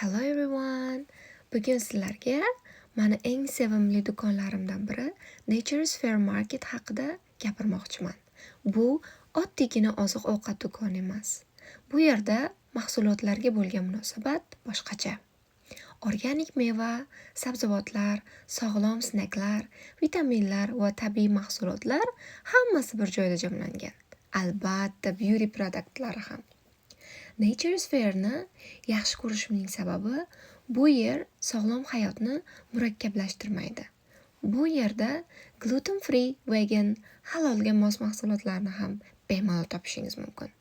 Hello everyone. Bugun sizlarga mani eng sevimli do'konlarimdan biri Nature's Fair Market haqida gapirmoqchiman. Bu oddiygina oziq-ovqat do'koni emas. Bu yerda mahsulotlarga bo'lgan munosabat boshqacha. Organik meva, sabzavotlar, sog'lom snacklar, vitaminlar va tabiiy mahsulotlar hammasi bir joyda jamlangan. Albatta, beauty produktlari ham. Nature's Fairni yaxshi ko'rishimning sababi bu yer sog'lom hayotni murakkablashtirmaydi. Bu yerda gluten free, vegan, halolga mos mahsulotlarni ham bemalol topishingiz mumkin.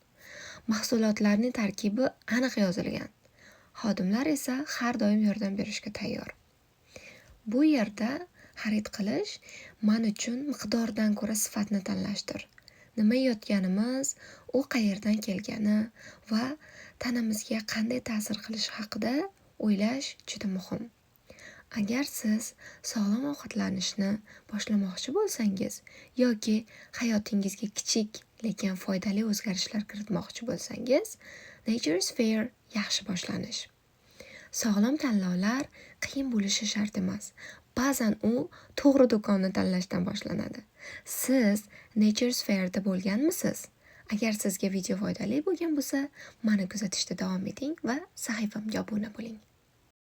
Mahsulotlarning tarkibi aniq yozilgan. Xodimlar esa har doim yordam berishga tayyor. Bu yerda xarid qilish men uchun miqdordan ko'ra sifatni tanlashdir. Nima yeyotganimiz, u qayerdan kelgani va tanamizga qanday ta'sir qilishi haqida o'ylash juda muhim. Agar siz sog'lom ovqatlanishni boshlamoqchi bo'lsangiz yoki hayotingizga kichik lekin foydali o'zgarishlar kiritmoqchi bo'lsangiz, Nature's Fair yaxshi boshlanish. Sog'lom tanlovlar qiyin bo'lishi shart emas. Ba'zan u to'g'ri do'konni tanlashdan boshlanadi. Siz Nature's Fairda bo'lganmisiz? Agar sizga video foydali bo'lgan bo'lsa, meni kuzatishda davom eting va sahifamga obuna bo'ling.